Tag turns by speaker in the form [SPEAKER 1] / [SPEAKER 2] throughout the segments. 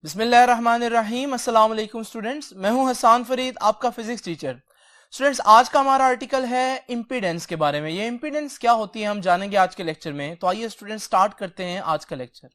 [SPEAKER 1] बिस्मिल्लाहिर्रहमानिर्रहीम। अस्सलाम वालेकुम स्टूडेंट्स, मैं हूं हसान फरीद, आपका फिजिक्स टीचर। स्टूडेंट्स, आज का हमारा आर्टिकल है इंपीडेंस के बारे में। ये इंपीडेंस क्या होती है हम जानेंगे आज के लेक्चर में। तो आइए स्टूडेंट्स स्टार्ट करते हैं आज का लेक्चर।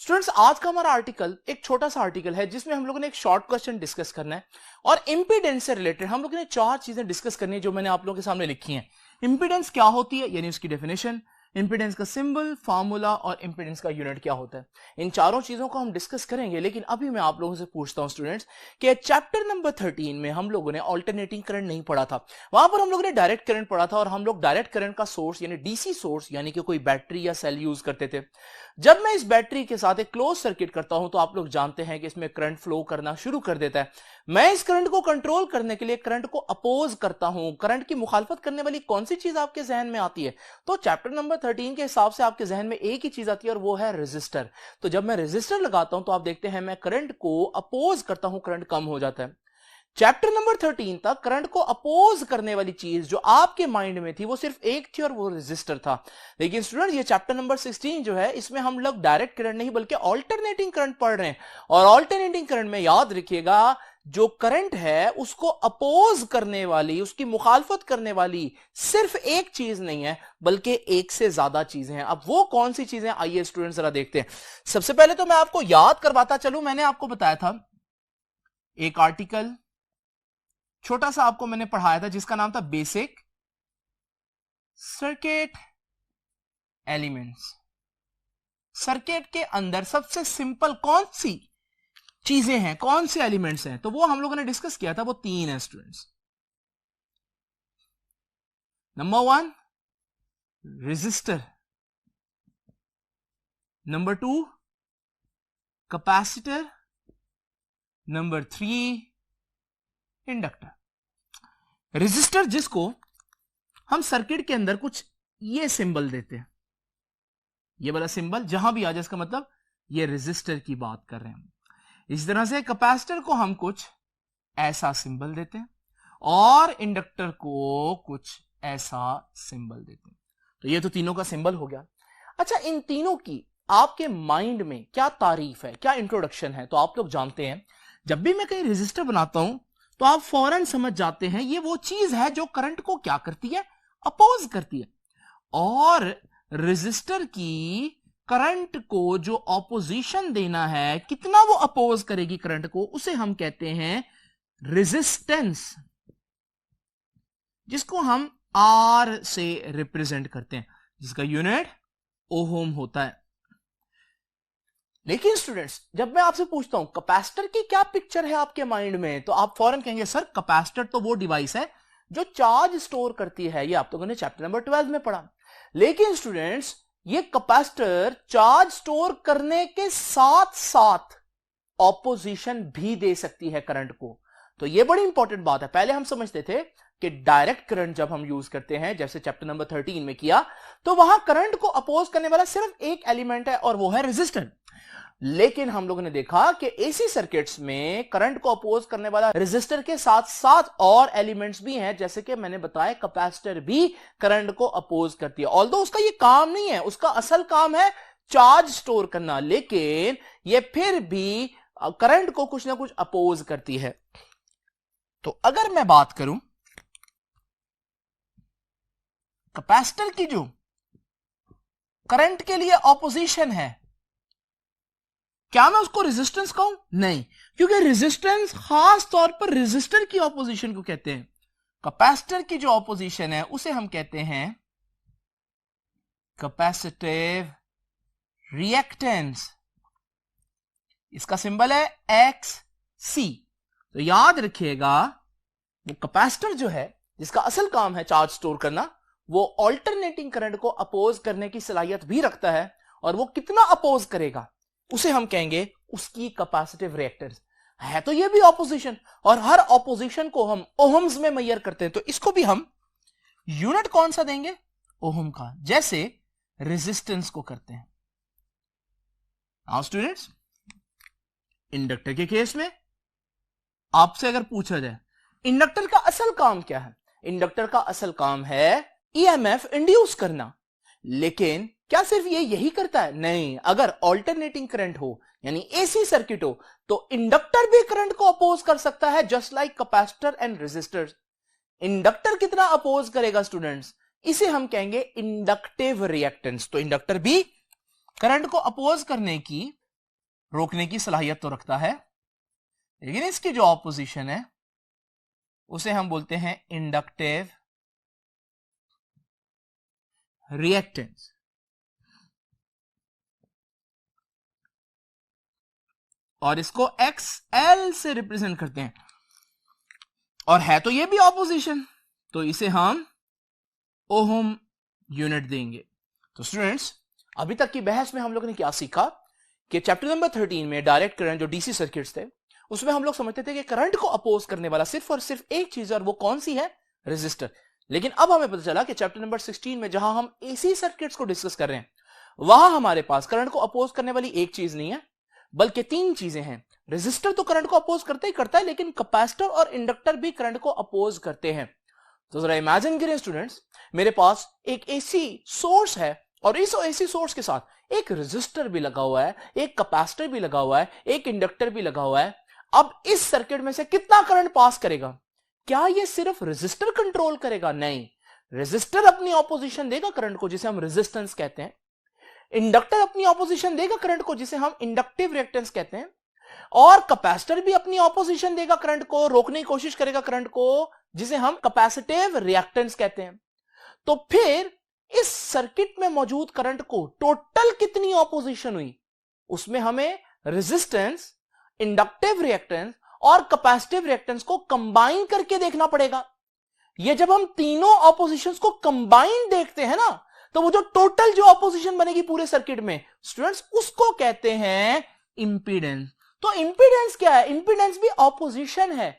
[SPEAKER 1] स्टूडेंट्स, आज का हमारा आर्टिकल एक छोटा सा आर्टिकल है जिसमें हम लोगों ने एक शॉर्ट क्वेश्चन डिस्कस करना है और इंपीडेंस से रिलेटेड हम लोगों ने 4 चीजें डिस्कस करनी है जो मैंने आप लोगों के सामने लिखी हैं। इंपीडेंस क्या होती है यानी उसकी डेफिनेशन, इंपीडेंस का सिंबल, फार्मूला और इंपीडेंस का यूनिट क्या होता है। इन चारों चीजों को हम डिस्कस करेंगे। लेकिन अभी मैं आप लोगों से पूछता हूं स्टूडेंट्स कि चैप्टर नंबर 13 में हम लोगों ने ऑल्टरनेटिंग करंट नहीं पढ़ा था। वहां पर हम लोगों ने डायरेक्ट करंट पढ़ा था और हम लोग डायरेक्ट करंट का सोर्स यानी डीसी सोर्स यानी कि कोई बैटरी या सेल यूज करते थे। जब मैं इस बैटरी के साथ एक क्लोज सर्किट करता हूं तो आप लोग जानते हैं कि इसमें करंट फ्लो करना शुरू कर देता है। मैं इस करंट को कंट्रोल करने के लिए करंट को अपोज करता हूं। करंट की मुखालफत करने वाली कौन सी चीज आपके जहन में आती है? तो चैप्टर नंबर 13 के हिसाब से आपके जहन में एक ही चीज आती है और वो है रेजिस्टर। तो जब मैं रेजिस्टर लगाता हूं तो आप देखते हैं मैं करंट को अपोज करता हूं, करंट कम हो जाता है। चैप्टर नंबर 13 तक करंट को अपोज करने वाली चीज जो आपके माइंड में थी वो सिर्फ एक थी और वो रेजिस्टर था। लेकिन स्टूडेंट, ये चैप्टर नंबर 16 जो है इसमें हम लोग डायरेक्ट करंट नहीं बल्कि ऑल्टरनेटिंग करंट पढ़ रहे हैं। और ऑल्टरनेटिंग करंट में याद रखिएगा, जो करंट है उसको अपोज करने वाली, उसकी मुखालफत करने वाली सिर्फ एक चीज नहीं है बल्कि एक से ज्यादा चीजें हैं। अब वो कौन सी चीजें, आइए स्टूडेंट जरा देखते हैं। सबसे पहले तो मैं आपको याद करवाता चलूं, मैंने आपको बताया था एक आर्टिकल छोटा सा आपको मैंने पढ़ाया था जिसका नाम था बेसिक सर्किट एलिमेंट्स। सर्किट के अंदर सबसे सिंपल कौन सी चीजें हैं, कौन से एलिमेंट्स हैं, तो वो हम लोगों ने डिस्कस किया था। वो 3 है students. Number 1 resistor, number 2 capacitor, number 3 inductor. Resistor जिसको हम सर्किट के अंदर कुछ ये सिंबल देते हैं, ये वाला सिंबल जहां भी आ जाए इसका मतलब ये रेजिस्टर की बात कर रहे हैं। इस तरह से कैपेसिटर को हम कुछ ऐसा सिंबल देते हैं और इंडक्टर को कुछ ऐसा सिंबल देते हैं। तो ये तो तीनों का सिंबल हो गया। अच्छा, इन तीनों की आपके माइंड में क्या तारीफ है, क्या इंट्रोडक्शन है? तो आप लोग जानते हैं जब भी मैं कहीं रेजिस्टर बनाता हूं तो आप फौरन समझ जाते हैं ये वो चीज है जो करंट को क्या करती है, अपोज करती है। और रेजिस्टर की करंट को जो ऑपोजिशन देना है, कितना वो अपोज करेगी करंट को, उसे हम कहते हैं रेजिस्टेंस, जिसको हम आर से रिप्रेजेंट करते हैं, जिसका यूनिट ओहम होता है। लेकिन स्टूडेंट्स, जब मैं आपसे पूछता हूं कैपेसिटर की क्या पिक्चर है आपके माइंड में, तो आप फौरन कहेंगे सर कैपेसिटर तो वो डिवाइस है जो चार्ज स्टोर करती है। ये आप लोगों ने चैप्टर नंबर 12 में पढ़ा। लेकिन स्टूडेंट्स, ये कैपेसिटर चार्ज स्टोर करने के साथ साथ ऑपोजिशन भी दे सकती है करंट को। तो ये बड़ी इंपॉर्टेंट बात है। पहले हम समझते थे कि डायरेक्ट करंट जब हम यूज करते हैं, जैसे चैप्टर नंबर 13 में किया, तो वहां करंट को अपोज करने वाला सिर्फ एक एलिमेंट है और वो है रेजिस्टर। लेकिन हम लोगों ने देखा कि एसी सर्किट्स में करंट को अपोज करने वाला रेजिस्टर के साथ साथ और एलिमेंट्स भी हैं, जैसे कि मैंने बताया कैपेसिटर भी करंट को अपोज करती है। ऑल्दो उसका ये काम नहीं है, उसका असल काम है चार्ज स्टोर करना, लेकिन ये फिर भी करंट को कुछ ना कुछ अपोज करती है। तो अगर मैं बात करूं कैपेसिटर की जो करंट के लिए ऑपोजिशन है, क्या मैं उसको रेजिस्टेंस कहूं? नहीं, क्योंकि रेजिस्टेंस खास तौर पर रेजिस्टर की ऑपोजिशन को कहते हैं। कैपेसिटर की जो ऑपोजिशन है उसे हम कहते हैं कैपेसिटिव रिएक्टेंस। इसका सिंबल है XC। तो याद रखिएगा, वो कैपेसिटर जो है जिसका असल काम है चार्ज स्टोर करना, वो ऑल्टरनेटिंग करंट को अपोज करने की सलाहियत भी रखता है। और वो कितना अपोज करेगा उसे हम कहेंगे उसकी कैपेसिटिव रिएक्टेंस है। तो ये भी ऑपोजिशन, और हर ऑपोजिशन को हम ओहम्स में मेजर करते हैं। तो इसको भी हम यूनिट कौन सा देंगे? ओहम का, जैसे रेजिस्टेंस को करते हैं। नाउ स्टूडेंट्स, इंडक्टर के केस में आपसे अगर पूछा जाए इंडक्टर का असल काम क्या है, इंडक्टर का असल काम है ईएमएफ इंड्यूस करना। लेकिन क्या सिर्फ ये यही करता है? नहीं, अगर ऑल्टरनेटिंग करंट हो यानी एसी सर्किट हो तो इंडक्टर भी करंट को अपोज कर सकता है, just like capacitor and resistor. Inductor कितना अपोज करेगा स्टूडेंट्स? इसे हम कहेंगे इंडक्टिव रिएक्टेंस। तो इंडक्टर भी करंट को अपोज करने की, रोकने की सलाहियत तो रखता है, लेकिन इसकी जो ऑपोजिशन है उसे हम बोलते हैं इंडक्टिव रिएक्टेंस। और इसको XL से रिप्रेजेंट करते हैं, और है तो ये भी ऑपोजिशन, तो इसे हम ओहम यूनिट देंगे। तो स्टूडेंट्स, अभी तक की बहस में हम लोगों ने क्या सीखा कि चैप्टर नंबर 13 में डायरेक्ट करंट जो डीसी सर्किट्स थे उसमें हम लोग समझते थे कि करंट को अपोज करने वाला सिर्फ और सिर्फ एक चीज है, और वो कौन सी है? रेजिस्टर। लेकिन अब हमें पता चला कि चैप्टर नंबर 16 में जहां हम एसी सर्किट्स को डिस्कस कर रहे हैं वहां हमारे पास करंट को अपोज करने वाली एक चीज नहीं है, बल्कि तीन चीजें हैं। रेजिस्टर तो करंट को अपोज करते ही करता है, लेकिन कैपेसिटर और इंडक्टर भी करंट को अपोज करते हैं। तो जरा इमेजिन करें स्टूडेंट्स, मेरे पास एक एसी सोर्स है और इस एसी सोर्स के साथ एक रेजिस्टर भी लगा हुआ है, एक कैपेसिटर भी लगा हुआ है, एक इंडक्टर भी लगा हुआ है। अब इस सर्किट में से कितना करंट पास करेगा? क्या ये सिर्फ रेजिस्टर कंट्रोल करेगा? नहीं, रेजिस्टर अपनी ऑपोजिशन देगा करंट को, जिसे हम रेजिस्टेंस कहते हैं। इंडक्टर अपनी ऑपोजिशन देगा करंट को, जिसे हम इंडक्टिव रिएक्टेंस कहते हैं। और कैपेसिटर भी अपनी ऑपोजिशन देगा करंट को, रोकने की कोशिश करेगा करंट को, जिसे हम कैपेसिटिव रिएक्टेंस कहते हैं। तो फिर इस सर्किट में मौजूद करंट को टोटल कितनी ऑपोजिशन हुई, उसमें हमें रेजिस्टेंस, इंडक्टिव रिएक्टेंस और कैपेसिटिव रिएक्टेंस को कंबाइन करके देखना पड़ेगा। ये जब हम तीनों ऑपोजिशंस को कंबाइन देखते हैं ना, तो वो जो टोटल जो ऑपोजिशन बनेगी पूरे सर्किट में स्टूडेंट्स, उसको कहते हैं इंपीडेंस। तो इंपीडेंस क्या है? इंपीडेंस भी ऑपोजिशन है।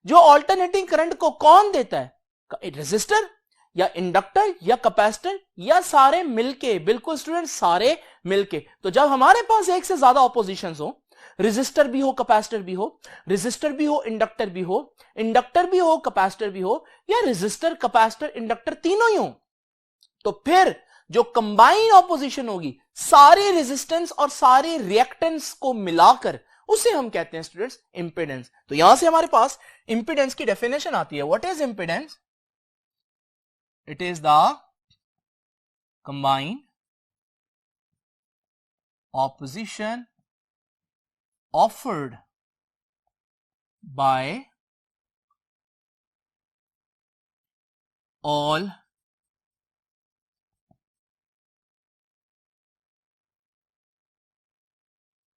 [SPEAKER 1] जो ऑल्टरनेटिंग करंट को कौन देता है? रेजिस्टर या इंडक्टर या कैपेसिटर या सारे मिलके? बिल्कुल स्टूडेंट, सारे मिलके। तो जब हमारे पास एक से ज्यादा ऑपोजिशंस हो, रेजिस्टर भी हो, कैपेसिटर भी हो, रेजिस्टर भी हो, इंडक्टर भी हो, इंडक्टर भी हो, कैपेसिटर भी हो, या रेजिस्टर, कैपेसिटर, इंडक्टर तीनों ही हो, तो फिर जो कंबाइन ऑपोजिशन होगी सारे रेजिस्टेंस और सारे रिएक्टेंस को मिलाकर, उसे हम कहते हैं स्टूडेंट्स इंपीडेंस। तो यहां से हमारे पास इंपीडेंस की डेफिनेशन आती है। What is impedance? It is the combined opposition offered by all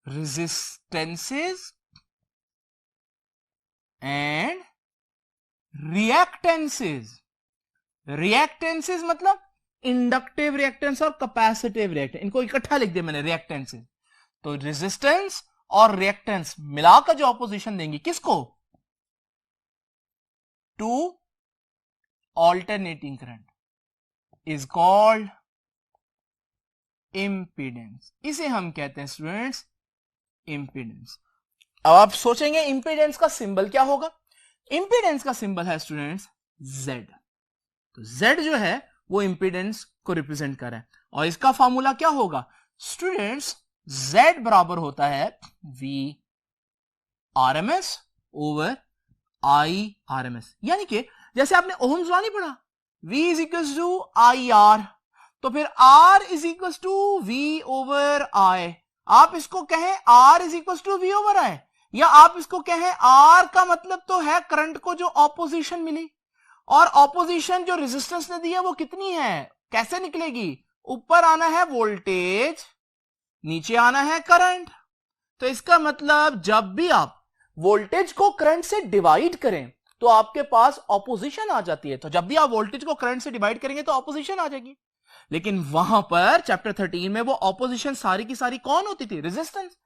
[SPEAKER 1] resistances and reactances। reactances मतलब इंडक्टिव रिएक्टेंस और कैपेसिटिव रिएक्टेंस, इनको इकट्ठा लिख दिया मैंने, रिएक्टेंसेस। तो रेजिस्टेंस और रिएक्टेंस मिलाकर जो ऑपोजिशन देंगी किसको? To alternating current is called impedance. इसे हम कहते हैं स्टूडेंट्स इंपीडेंस। अब आप सोचेंगे इंपीडेंस का सिंबल क्या होगा? इंपीडेंस का सिंबल है स्टूडेंट्स Z। तो Z जो है वो इंपीडेंस को रिप्रेजेंट कर रहा है, और इसका फॉर्मूला क्या होगा स्टूडेंट्स? Z बराबर होता है V RMS over I RMS। यानी कि जैसे आपने ओहम्स लॉ नहीं पढ़ा, V is equal to IR, तो फिर R is equal to V over I। आप इसको कहें R is equal to V over I, या आप इसको कहें R का मतलब तो है करंट को जो ऑपोजिशन मिली, और ऑपोजिशन जो रेजिस्टेंस ने दी है वो कितनी है, कैसे निकलेगी? ऊपर आना है वोल्टेज, नीचे आना है करंट। तो इसका मतलब जब भी आप वोल्टेज को करंट से डिवाइड करें तो आपके पास ऑपोजिशन आ जाती है। तो जब भी आप वोल्टेज को करंट से डिवाइड करेंगे तो ऑपोजिशन आ जाएगी। लेकिन वहां पर चैप्टर 13 में वो ऑपोजिशन सारी की सारी कौन होती थी? रेजिस्टेंस।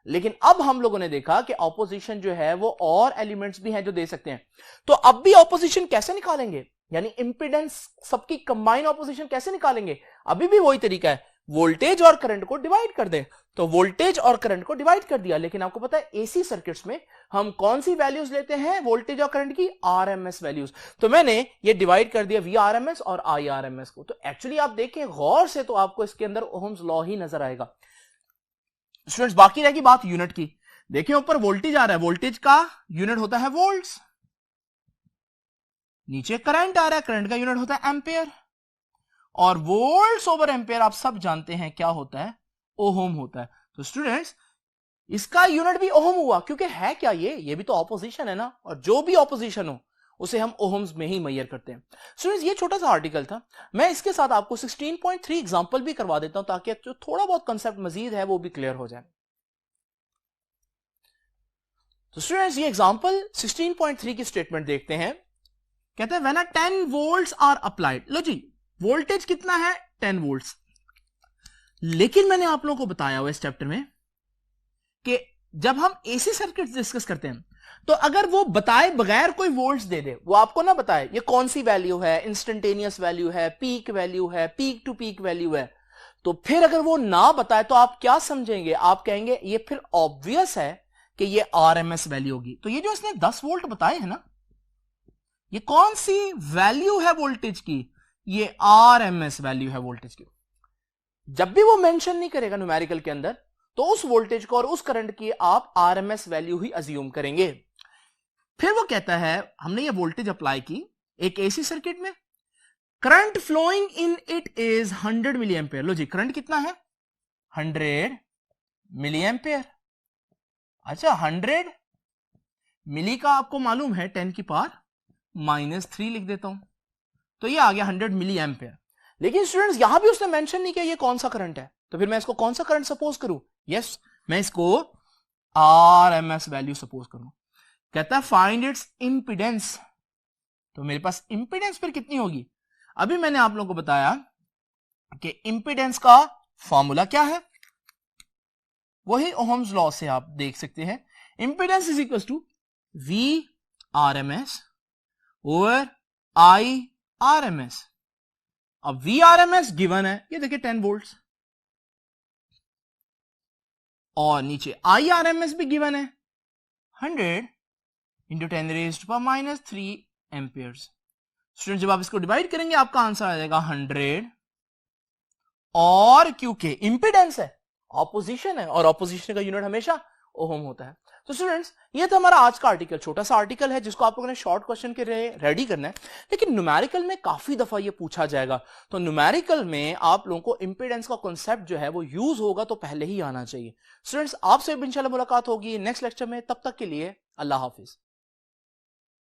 [SPEAKER 1] लेकिन अब हम लोगों ने देखा कि ऑपोजिशन जो है वो और एलिमेंट्स भी हैं जो दे सकते हैं। तो अब भी ऑपोजिशन कैसे निकालेंगे, यानी इंपीडेंस सबकी कंबाइन ऑपोजिशन कैसे निकालेंगे? अभी भी वही तरीका है, वोल्टेज और करंट को डिवाइड कर दे। तो वोल्टेज और करंट को डिवाइड कर दिया, लेकिन आपको पता है एसी सर्किट्स में हम कौन सी वैल्यूज लेते हैं वोल्टेज और करंट की? RMS values. तो मैंने ये डिवाइड कर दिया वीआरएमएस और आईआरएमएस को। तो एक्चुअली आप देखें गौर से तो आपको इसके अंदर ओहम्स लॉ ही नजर आएगा। स्टूडेंट्स बाकी रहेगी बात यूनिट की। देखिए ऊपर वोल्टेज आ रहा है, वोल्टेज का यूनिट होता है वोल्ट्स। नीचे करंट आ रहा है, करंट का यूनिट होता है एम्पेयर। और वोल्ट्स ओवर एम्पेयर आप सब जानते हैं क्या होता है? ओहम होता है। तो स्टूडेंट्स इसका यूनिट भी ओहम हुआ, क्योंकि है क्या ये भी तो ऑपोजिशन है ना, और जो भी ऑपोजिशन हो उसे हम ओहम्स में ही मेजर करते हैं। स्टूडेंट्स ये छोटा सा आर्टिकल था, मैं इसके साथ आपको 16.3 एग्जांपल भी करवा देता हूं ताकि जो थोड़ा बहुत कंसेप्ट मजीद है वो भी क्लियर हो जाए। तो स्टूडेंट्स ये एग्जांपल 16.3 की स्टेटमेंट देखते हैं। कहते हैं व्हेन 10 वोल्ट्स आर अप्लाइड। लो जी, वोल्टेज कितना है? 10 वोल्ट्स। लेकिन मैंने आप लोगों को बताया हुआ इस चैप्टर में कि जब हम एसी सर्किट डिस्कस करते हैं तो अगर वो बताए बगैर कोई वोल्ट्स दे दे, वो आपको ना बताए ये कौन सी वैल्यू है, इंस्टेंटेनियस वैल्यू है, पीक वैल्यू है, पीक टू पीक वैल्यू है, तो फिर अगर वो ना बताए तो आप क्या समझेंगे? आप कहेंगे ये फिर ऑब्वियस है कि ये आरएमएस वैल्यू होगी। तो ये जो इसने 10 वोल्ट बताए हैं ना, ये कौन सी वैल्यू है वोल्टेज की? ये आरएमएस वैल्यू है वोल्टेज की। जब भी वो मेंशन नहीं करेगा न्यूमेरिकल के अंदर तो उस वोल्टेज को और उस करंट की आप आरएमएस वैल्यू ही अज्यूम करेंगे। फिर वो कहता है हमने ये वोल्टेज अप्लाई की एक एसी सर्किट में, current flowing in it is 100 milli ampere. लो जी, करंट कितना है? 100 मिली एम्पेयर। अच्छा, 100 मिली का आपको मालूम है 10 की पावर -3 लिख देता हूं, तो ये आ गया 100 मिली एम्पेयर। लेकिन स्टूडेंट्स यहां भी उसने मेंशन नहीं किया ये कौन सा करंट है, तो फिर मैं इसको कौन सा करंट सपोज करूं? यस, मैं इसको आरएमएस वैल्यू सपोज करूं। कहता है फाइंड इट्स इंपीडेंस। तो मेरे पास इंपीडेंस फिर कितनी होगी? अभी मैंने आप लोगों को बताया कि इंपीडेंस का फॉर्मूला क्या है, वही ओहम्स लॉ से आप देख सकते हैं। Impedance is equal to V RMS over I RMS. अब वी आरएमएस गिवन है, ये देखिए 10 वोल्ट्स, और नीचे आई आरएमएस भी गिवन है 100 into 10 raised to power -3 amperes. Student जब आप इसको डिवाइड करेंगे आपका आंसर आ जाएगा 100, और क्योंकि इंपीडेंस है, ऑपोजिशन है, और ऑपोजिशन का यूनिट हमेशा ओहम होता है। तो स्टूडेंट्स ये था हमारा आज का आर्टिकल, छोटा सा आर्टिकल है जिसको आप लोगों ने शॉर्ट क्वेश्चन के लिए रेडी करना है, लेकिन न्यूमेरिकल में काफी दफा ये पूछा जाएगा। तो न्यूमेरिकल में आप लोगों को इंपीडेंस का कॉन्सेप्ट जो है वो यूज होगा तो पहले ही आना चाहिए। स्टूडेंट्स आपसे इंशाल्लाह मुलाकात होगी नेक्स्ट लेक्चर में, तब तक के लिए अल्लाह हाफिज।